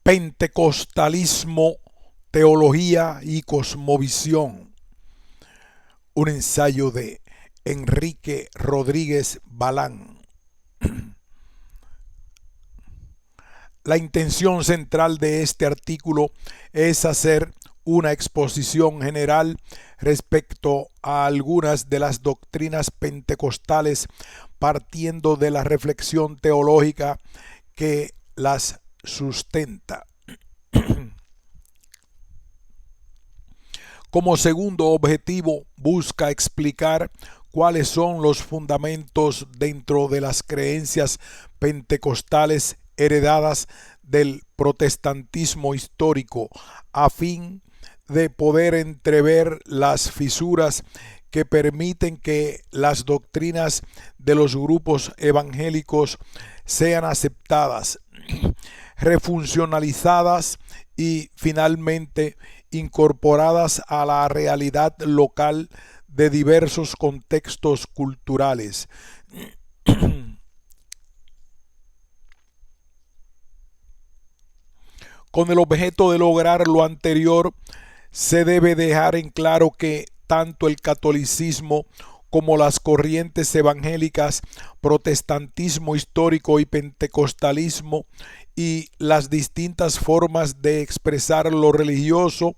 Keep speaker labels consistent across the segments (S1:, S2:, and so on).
S1: Pentecostalismo, teología y cosmovisión. Un ensayo de Enrique Rodríguez Balán. La intención central de este artículo es hacer una exposición general respecto a algunas de las doctrinas pentecostales, partiendo de la reflexión teológica que las sustenta. Como segundo objetivo, busca explicar cuáles son los fundamentos dentro de las creencias pentecostales heredadas del protestantismo histórico, a fin de poder entrever las fisuras que permiten que las doctrinas de los grupos evangélicos sean aceptadas, refuncionalizadas y finalmente incorporadas a la realidad local de diversos contextos culturales. Con el objeto de lograr lo anterior, se debe dejar en claro que tanto el catolicismo como las corrientes evangélicas, protestantismo histórico y pentecostalismo, y las distintas formas de expresar lo religioso,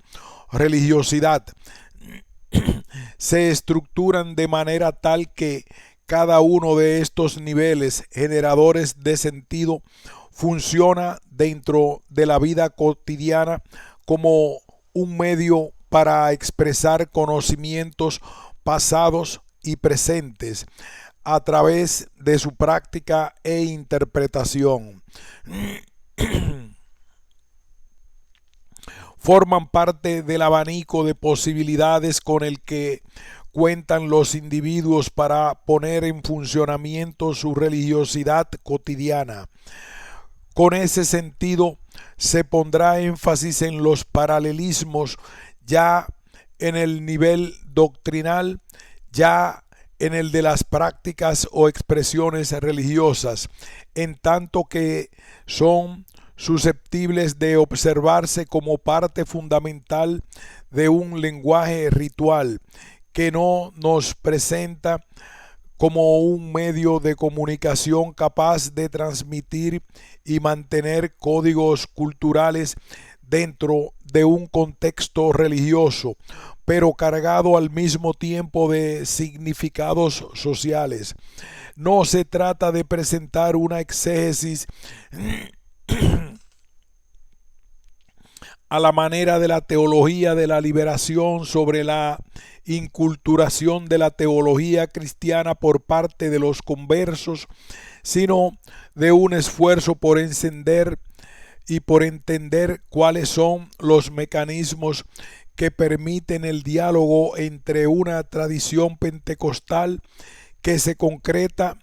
S1: religiosidad, se estructuran de manera tal que cada uno de estos niveles generadores de sentido funciona dentro de la vida cotidiana como un medio para expresar conocimientos pasados y presentes a través de su práctica e interpretación. Forman parte del abanico de posibilidades con el que cuentan los individuos para poner en funcionamiento su religiosidad cotidiana. Con ese sentido, se pondrá énfasis en los paralelismos ya en el nivel doctrinal, ya en el de las prácticas o expresiones religiosas, en tanto que son susceptibles de observarse como parte fundamental de un lenguaje ritual que no nos presenta como un medio de comunicación capaz de transmitir y mantener códigos culturales dentro de un contexto religioso, pero cargado al mismo tiempo de significados sociales. No se trata de presentar una exégesis a la manera de la teología de la liberación sobre la inculturación de la teología cristiana por parte de los conversos, sino de un esfuerzo por encender y por entender cuáles son los mecanismos que permiten el diálogo entre una tradición pentecostal que se concreta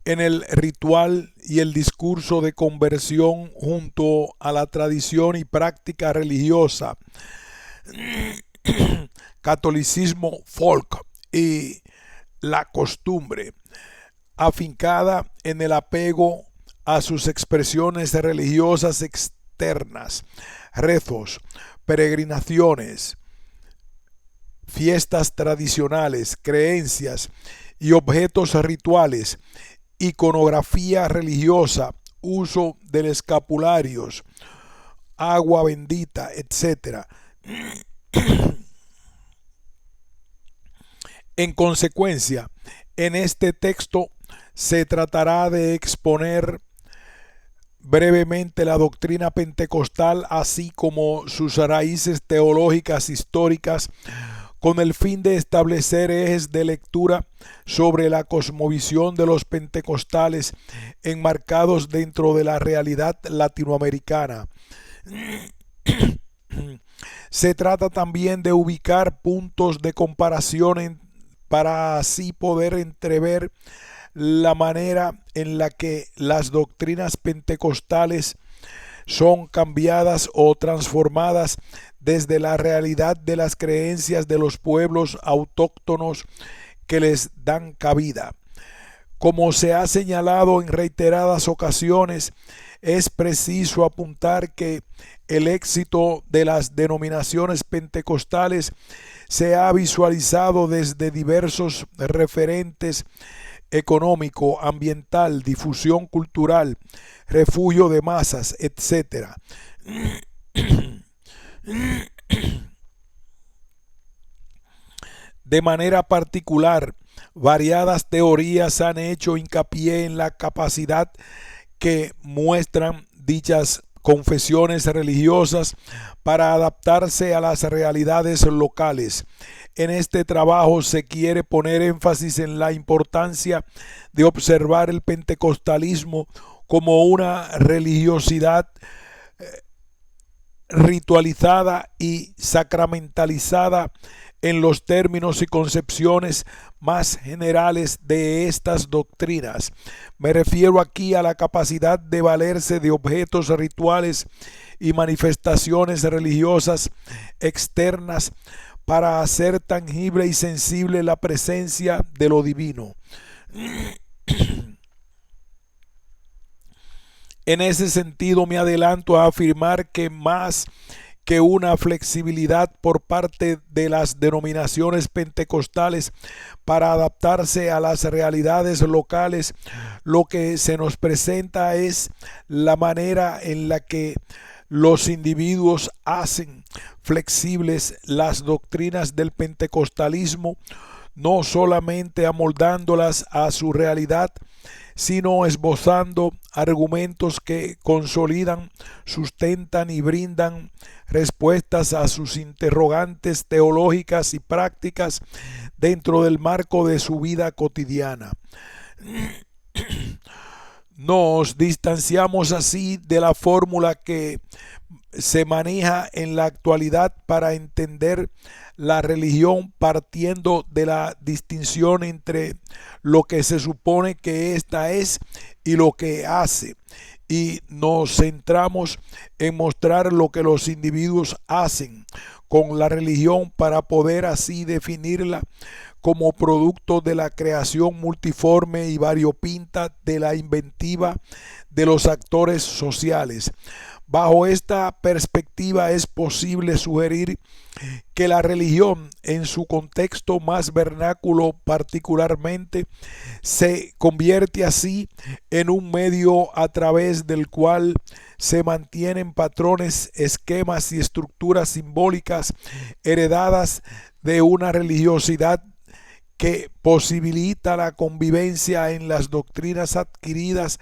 S1: en el ritual y el discurso de conversión junto a la tradición y práctica religiosa, catolicismo folk y la costumbre, afincada en el apego a sus expresiones religiosas externas, rezos, peregrinaciones, fiestas tradicionales, creencias y objetos rituales, iconografía religiosa, uso de escapularios, agua bendita, etc. En consecuencia, en este texto se tratará de exponer brevemente la doctrina pentecostal, así como sus raíces teológicas históricas, con el fin de establecer ejes de lectura sobre la cosmovisión de los pentecostales enmarcados dentro de la realidad latinoamericana. Se trata también de ubicar puntos de comparación para así poder entrever la manera en la que las doctrinas pentecostales son cambiadas o transformadas desde la realidad de las creencias de los pueblos autóctonos que les dan cabida. Como se ha señalado en reiteradas ocasiones, Es preciso apuntar que el éxito de las denominaciones pentecostales se ha visualizado desde diversos referentes: económico, ambiental, difusión cultural, refugio de masas, etc. De manera particular, variadas teorías han hecho hincapié en la capacidad que muestran dichas confesiones religiosas para adaptarse a las realidades locales. En este trabajo se quiere poner énfasis en la importancia de observar el pentecostalismo como una religiosidad ritualizada y sacramentalizada en los términos y concepciones más generales de estas doctrinas. Me refiero aquí a la capacidad de valerse de objetos rituales y manifestaciones religiosas externas para hacer tangible y sensible la presencia de lo divino. En ese sentido, me adelanto a afirmar que más que una flexibilidad por parte de las denominaciones pentecostales para adaptarse a las realidades locales, lo que se nos presenta es la manera en la que los individuos hacen flexibles las doctrinas del pentecostalismo, no solamente amoldándolas a su realidad, sino esbozando argumentos que consolidan, sustentan y brindan respuestas a sus interrogantes teológicas y prácticas dentro del marco de su vida cotidiana. Nos distanciamos así de la fórmula que se maneja en la actualidad para entender la religión, partiendo de la distinción entre lo que se supone que ésta es y lo que hace, y nos centramos en mostrar lo que los individuos hacen con la religión para poder así definirla como producto de la creación multiforme y variopinta de la inventiva de los actores sociales. Bajo esta perspectiva es posible sugerir que la religión, en su contexto más vernáculo particularmente, se convierte así en un medio a través del cual se mantienen patrones, esquemas y estructuras simbólicas heredadas de una religiosidad que posibilita la convivencia en las doctrinas adquiridas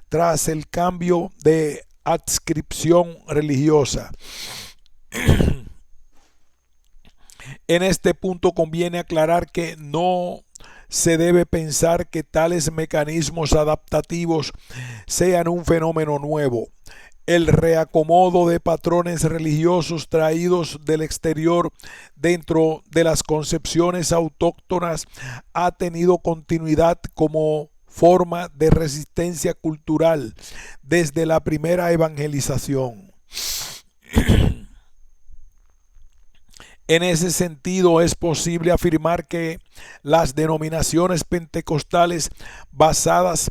S1: tras el cambio de adscripción religiosa. En este punto conviene aclarar que no se debe pensar que tales mecanismos adaptativos sean un fenómeno nuevo. El reacomodo de patrones religiosos traídos del exterior dentro de las concepciones autóctonas ha tenido continuidad como forma de resistencia cultural desde la primera evangelización. En ese sentido, es posible afirmar que las denominaciones pentecostales basadas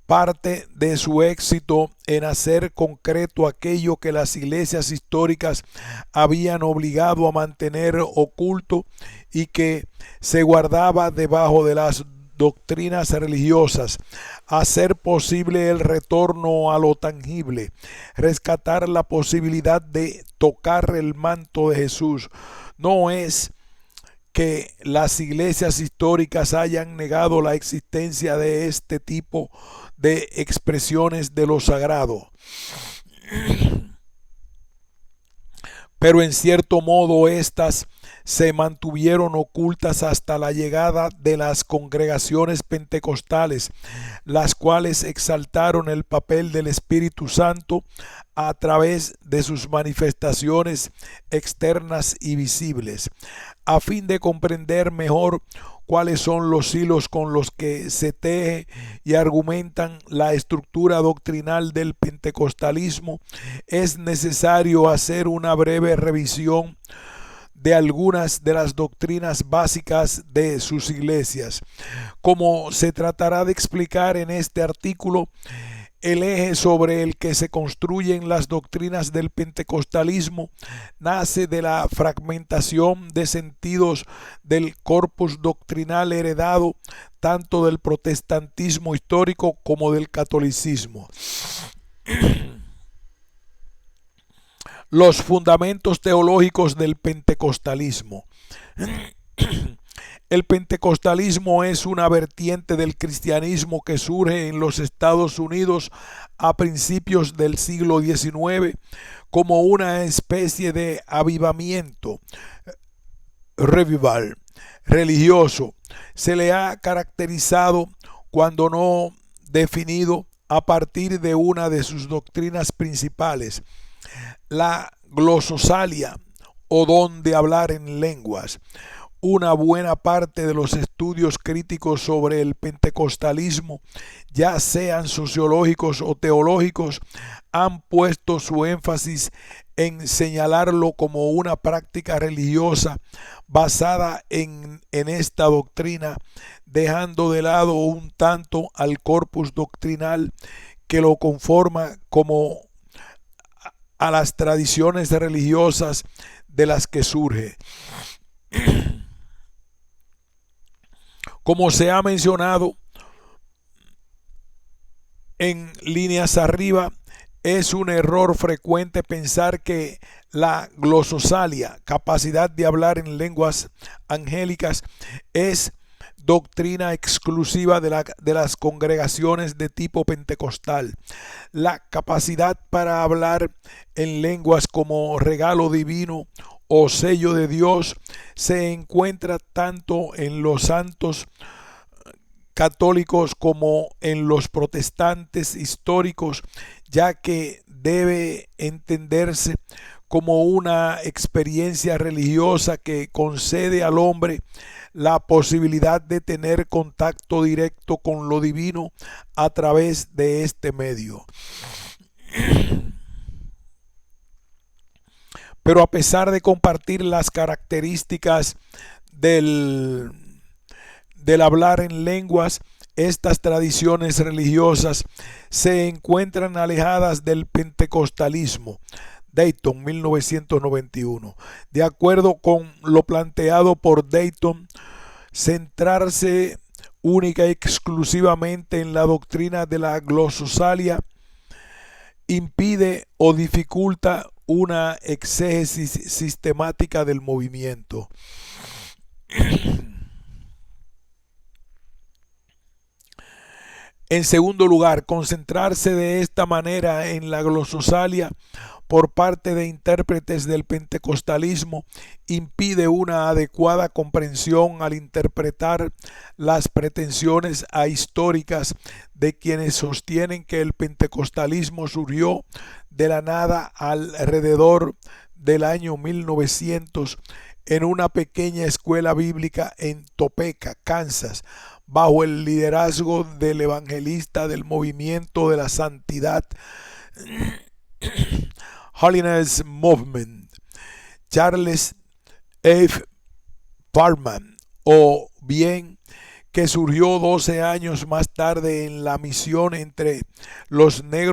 S1: parte de su éxito en hacer concreto aquello que las iglesias históricas habían obligado a mantener oculto y que se guardaba debajo de las doctrinas religiosas, hacer posible el retorno a lo tangible, rescatar la posibilidad de tocar el manto de Jesús. No es que las iglesias históricas hayan negado la existencia de este tipo de expresiones de lo sagrado, pero en cierto modo estas se mantuvieron ocultas hasta la llegada de las congregaciones pentecostales, las cuales exaltaron el papel del Espíritu Santo a través de sus manifestaciones externas y visibles. A fin de comprender mejor cuáles son los hilos con los que se teje y argumentan la estructura doctrinal del pentecostalismo, es necesario hacer una breve revisión de algunas de las doctrinas básicas de sus iglesias. Como se tratará de explicar en este artículo, El eje sobre el que se construyen las doctrinas del pentecostalismo nace de la fragmentación de sentidos del corpus doctrinal heredado tanto del protestantismo histórico como del catolicismo. Los fundamentos teológicos del pentecostalismo. El pentecostalismo es una vertiente del cristianismo que surge en los Estados Unidos a principios del siglo XIX como una especie de avivamiento, revival religioso. Se le ha caracterizado, cuando no definido, a partir de una de sus doctrinas principales, la glososalia o don de hablar en lenguas. Una buena parte de los estudios críticos sobre el pentecostalismo, ya sean sociológicos o teológicos, han puesto su énfasis en señalarlo como una práctica religiosa basada en esta doctrina, dejando de lado un tanto al corpus doctrinal que lo conforma, como a las tradiciones religiosas de las que surge. Como se ha mencionado en líneas arriba, es un error frecuente pensar que la glososalia, capacidad de hablar en lenguas angélicas, es doctrina exclusiva de las congregaciones de tipo pentecostal. La capacidad para hablar en lenguas como regalo divino o sello de Dios se encuentra tanto en los santos católicos como en los protestantes históricos, ya que debe entenderse como una experiencia religiosa que concede al hombre la posibilidad de tener contacto directo con lo divino a través de este medio. Pero a pesar de compartir las características del hablar en lenguas, estas tradiciones religiosas se encuentran alejadas del pentecostalismo. Dayton, 1991. De acuerdo con lo planteado por Dayton, centrarse única y exclusivamente en la doctrina de la glososalia impide o dificulta una exégesis sistemática del movimiento. En segundo lugar, concentrarse de esta manera en la glososalia por parte de intérpretes del pentecostalismo impide una adecuada comprensión al interpretar las pretensiones ahistóricas de quienes sostienen que el pentecostalismo surgió de la nada alrededor del año 1900 en una pequeña escuela bíblica en Topeka, Kansas, bajo el liderazgo del evangelista del movimiento de la santidad Holiness Movement, Charles F. Parham, o bien que surgió 12 años más tarde en la misión entre los negros